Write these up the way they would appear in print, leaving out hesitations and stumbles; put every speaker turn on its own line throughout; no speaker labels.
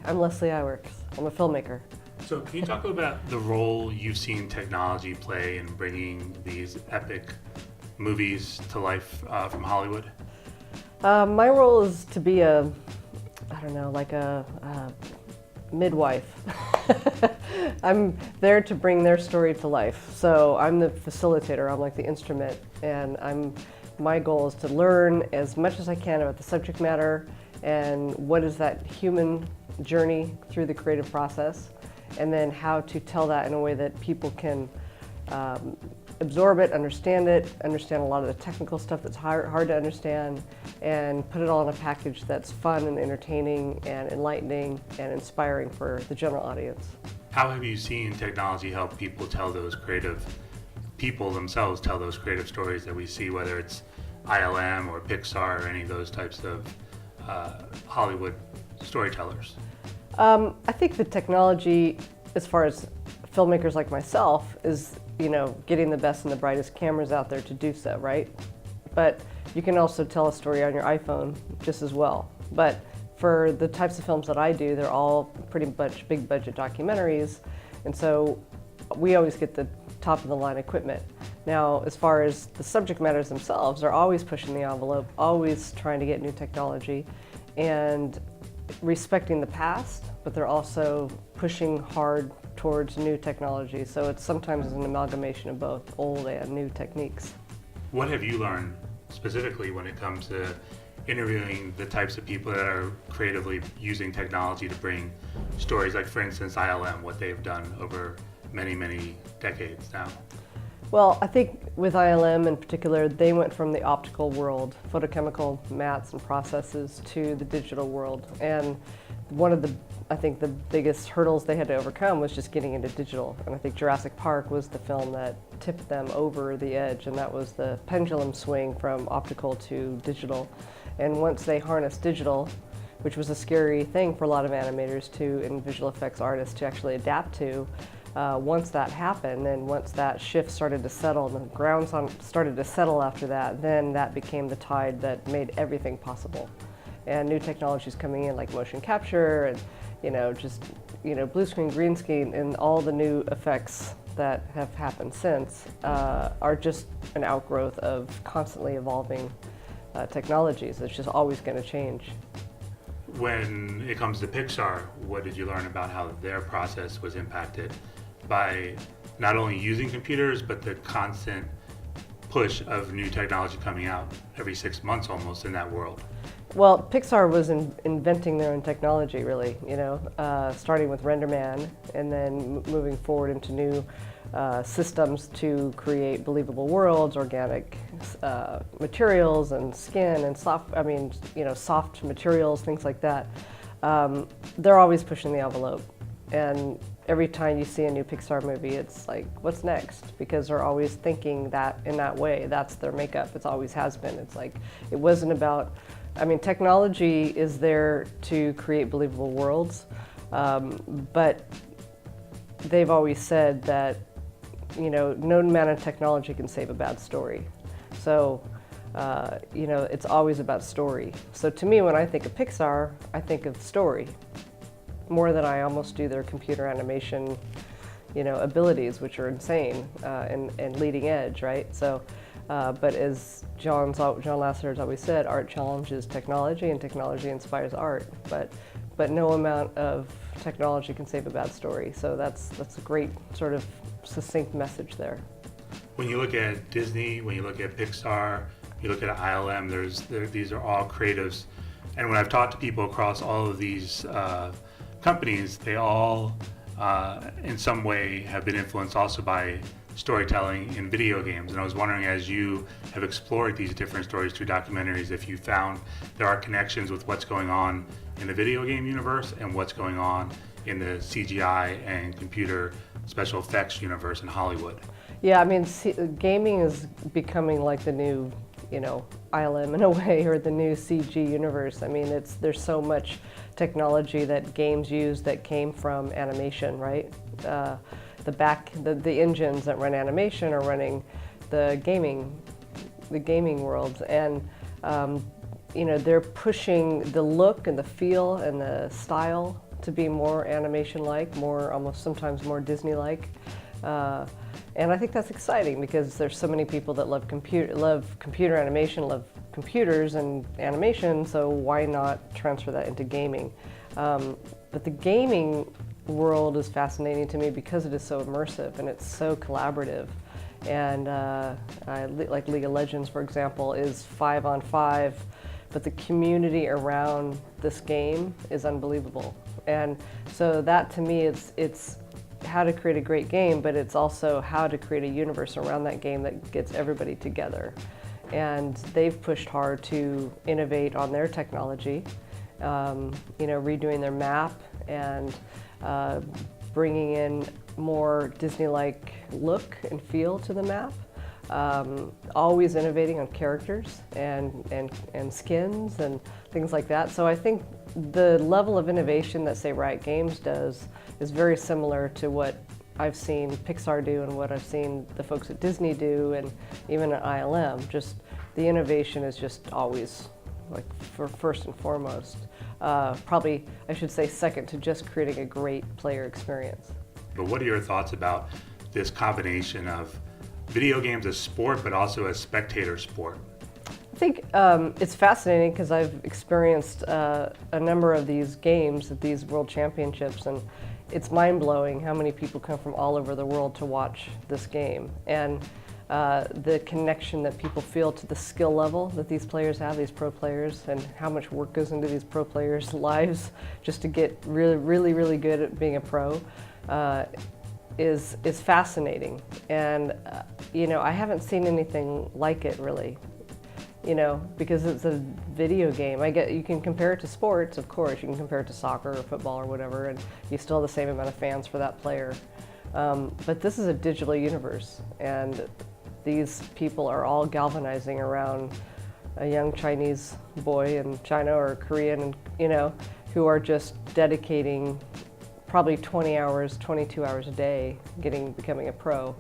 I'm Leslie Iwerks. I'm a filmmaker.
So can you talk about the role you've seen technology play in bringing these epic movies to life from Hollywood?
My role is to be a midwife. I'm there to bring their story to life. So I'm the facilitator, I'm like the instrument, and my goal is to learn as much as I can about the subject matter and what is that human journey through the creative process, and then how to tell that in a way that people can absorb it, understand a lot of the technical stuff that's hard to understand, and put it all in a package that's fun and entertaining and enlightening and inspiring for the general audience.
How have you seen technology help people themselves tell those creative stories that we see, whether it's ILM or Pixar or any of those types of Hollywood storytellers?
I think the technology, as far as filmmakers like myself, is getting the best and the brightest cameras out there to do so, right? But you can also tell a story on your iPhone just as well. But for the types of films that I do, they're all pretty much big budget documentaries, and so we always get the top of the line equipment. Now, as far as the subject matters themselves, they're always pushing the envelope, always trying to get new technology, and respecting the past, but they're also pushing hard towards new technology. So it's sometimes an amalgamation of both old and new techniques.
What have you learned specifically when it comes to interviewing the types of people that are creatively using technology to bring stories, like for instance ILM, what they've done over many, many decades now?
Well, I think with ILM in particular, they went from the optical world, photochemical mats and processes, to the digital world. And one of the biggest hurdles they had to overcome was just getting into digital. And I think Jurassic Park was the film that tipped them over the edge, and that was the pendulum swing from optical to digital. And once they harnessed digital, which was a scary thing for a lot of animators and visual effects artists to actually adapt to, once that happened and once that shift started to settle and the ground started to settle after that, then that became the tide that made everything possible. And new technologies coming in like motion capture and blue screen, green screen, and all the new effects that have happened since are just an outgrowth of constantly evolving technologies. It's just always going to change.
When it comes to Pixar, what did you learn about how their process was impacted by not only using computers, but the constant push of new technology coming out every 6 months almost in that world?
Well, Pixar was inventing their own technology, really, starting with RenderMan and then moving forward into new systems to create believable worlds, organic materials and skin and soft materials, things like that. They're always pushing the envelope. And every time you see a new Pixar movie, it's like, what's next? Because they're always thinking that in that way. That's their makeup. It always has been. It's like, it wasn't about, technology is there to create believable worlds, but they've always said that, no amount of technology can save a bad story. So, it's always about story. So to me, when I think of Pixar, I think of story, more than I almost do their computer animation, abilities, which are insane and leading edge, right? So, but as John Lasseter has always said, art challenges technology and technology inspires art. But no amount of technology can save a bad story. So that's a great sort of succinct message there.
When you look at Disney, when you look at Pixar, you look at ILM, these are all creatives. And when I've talked to people across all of these companies, they all in some way have been influenced also by storytelling in video games. And I was wondering, as you have explored these different stories through documentaries, if you found there are connections with what's going on in the video game universe and what's going on in the CGI and computer special effects universe in Hollywood.
Yeah, gaming is becoming like the new, ILM in a way, or the new CG universe. There's so much technology that games use that came from animation, right? The engines that run animation are running the gaming worlds, and they're pushing the look and the feel and the style to be more animation-like, more almost sometimes more Disney-like. And I think that's exciting because there's so many people that love computer animation, love computers and animation, so why not transfer that into gaming? But the gaming world is fascinating to me because it is so immersive and it's so collaborative. And like League of Legends, for example, is 5-on-5, but the community around this game is unbelievable. And so that to me, it's how to create a great game, but it's also how to create a universe around that game that gets everybody together. And they've pushed hard to innovate on their technology, redoing their map and bringing in more Disney-like look and feel to the map. Always innovating on characters and skins and things like that. So I think the level of innovation that, say, Riot Games does is very similar to what I've seen Pixar do and what I've seen the folks at Disney do, and even at ILM. Just the innovation is just always like for first and foremost. Probably, I should say, second to just creating a great player experience.
But what are your thoughts about this combination of video games as sport, but also as spectator sport?
I think it's fascinating because I've experienced a number of these games at these World Championships, and it's mind-blowing how many people come from all over the world to watch this game. And the connection that people feel to the skill level that these players have, these pro players, and how much work goes into these pro players' lives just to get really, really, really good at being a pro is fascinating. And I haven't seen anything like it really. Because it's a video game. You can compare it to sports, of course. You can compare it to soccer or football or whatever, and you still have the same amount of fans for that player. But this is a digital universe, and these people are all galvanizing around a young Chinese boy in China or Korean, who are just dedicating probably 20 hours, 22 hours a day becoming a pro.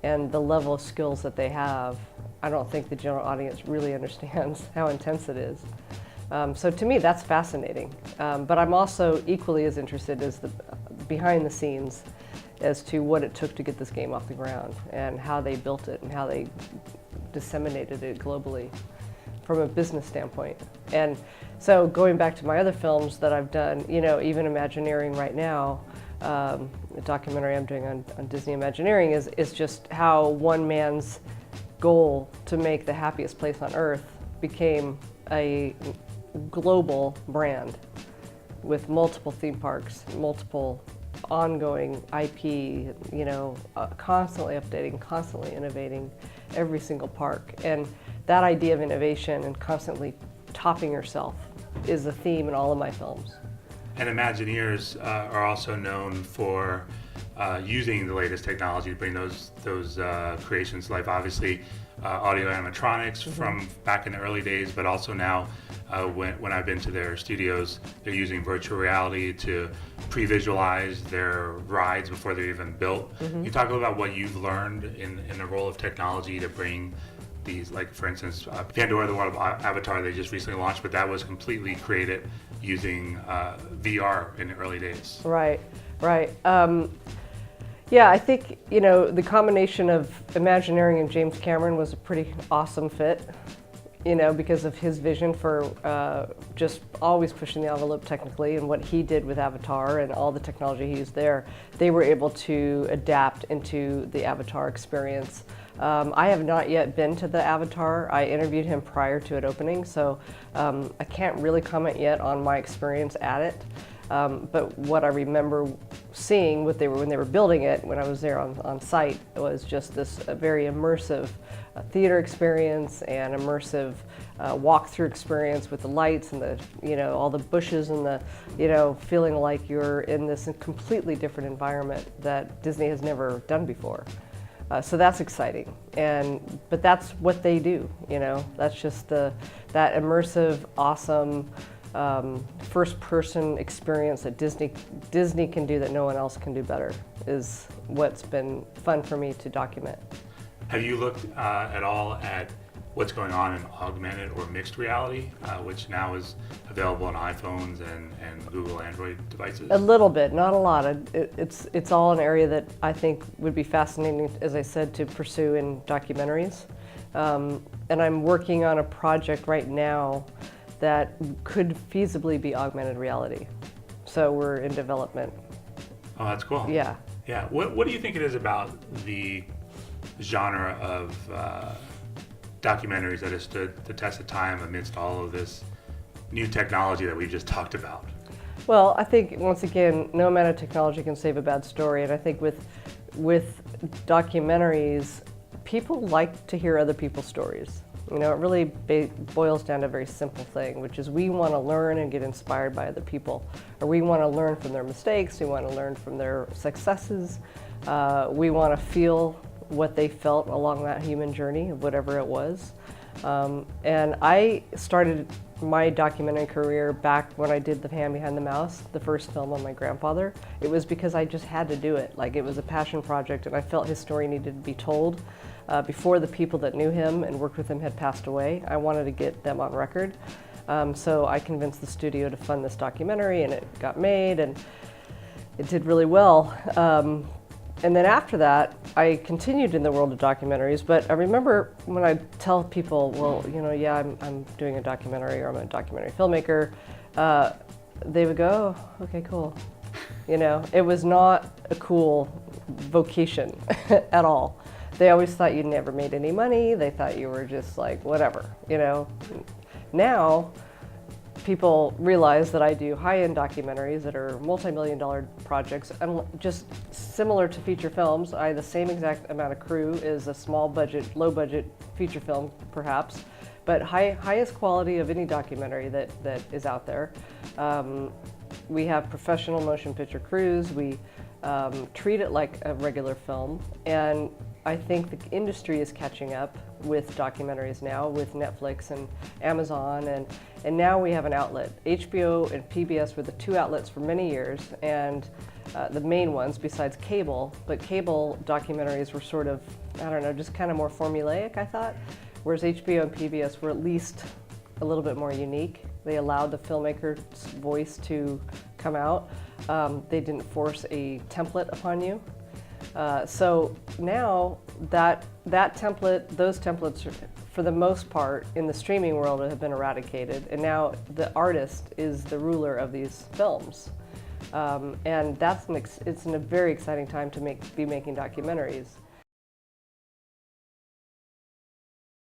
And the level of skills that they have, I don't think the general audience really understands how intense it is. So to me, that's fascinating. But I'm also equally as interested as the behind the scenes as to what it took to get this game off the ground and how they built it and how they disseminated it globally from a business standpoint. And so going back to my other films that I've done, even Imagineering right now, the documentary I'm doing on Disney Imagineering is just how one man's goal to make the happiest place on earth became a global brand with multiple theme parks, multiple ongoing IP, constantly updating, constantly innovating every single park. And that idea of innovation and constantly topping yourself is a theme in all of my films.
And Imagineers are also known for using the latest technology to bring those creations to life. Obviously, audio animatronics from back in the early days, but also now when I've been to their studios, they're using virtual reality to pre-visualize their rides before they're even built. Can you talk a little about what you've learned in the role of technology to bring these, like for instance, Pandora, the World of Avatar, they just recently launched, but that was completely created using VR in the early days.
Right. Yeah, I think, the combination of Imagineering and James Cameron was a pretty awesome fit, because of his vision for just always pushing the envelope technically, and what he did with Avatar and all the technology he used there. They were able to adapt into the Avatar experience. I have not yet been to the Avatar. I interviewed him prior to it opening, so I can't really comment yet on my experience at it. But what I remember seeing when they were building it, when I was there on site, was just this very immersive theater experience and immersive walk-through experience with the lights and the all the bushes and the feeling like you're in this completely different environment that Disney has never done before. So that's exciting, but that's what they do. That's just that immersive, awesome. First-person experience that Disney can do that no one else can do better is what's been fun for me to document.
Have you looked at all at what's going on in augmented or mixed reality, which now is available on iPhones and Google Android devices?
A little bit, not a lot. It's all an area that I think would be fascinating, as I said, to pursue in documentaries. And I'm working on a project right now that could feasibly be augmented reality. So we're in development.
Oh, that's cool.
Yeah.
Yeah. What do you think it is about the genre of documentaries that has stood the test of time amidst all of this new technology that we've just talked about?
Well, I think, once again, no amount of technology can save a bad story. And I think with documentaries, people like to hear other people's stories. You know, it really boils down to a very simple thing, which is we want to learn and get inspired by other people. Or we want to learn from their mistakes, we want to learn from their successes, we want to feel what they felt along that human journey of whatever it was. And I started my documentary career back when I did The Hand Behind the Mouse, the first film on my grandfather. It was because I just had to do it. Like, it was a passion project, and I felt his story needed to be told. Before the people that knew him and worked with him had passed away, I wanted to get them on record. So I convinced the studio to fund this documentary, and it got made, and it did really well. And then after that, I continued in the world of documentaries, but I remember when I tell people, well, you know, yeah, I'm doing a documentary, or I'm a documentary filmmaker, they would go, oh, okay, cool. You know, it was not a cool vocation at all. They always thought you never made any money. They thought you were just like, whatever, you know. Now, people realize that I do high-end documentaries that are multi-million-dollar projects, and just similar to feature films. I have the same exact amount of crew as a small-budget, low-budget feature film, perhaps, but highest quality of any documentary that is out there. We have professional motion picture crews. We treat it like a regular film, and I think the industry is catching up with documentaries now, with Netflix and Amazon, and now we have an outlet. HBO and PBS were the two outlets for many years, and the main ones besides cable, but cable documentaries were sort of, I don't know, just kind of more formulaic, I thought, whereas HBO and PBS were at least a little bit more unique. They allowed the filmmaker's voice to come out. They didn't force a template upon you. So now that template, those templates, for the most part, in the streaming world have been eradicated, and now the artist is the ruler of these films, and it's a very exciting time to be making documentaries.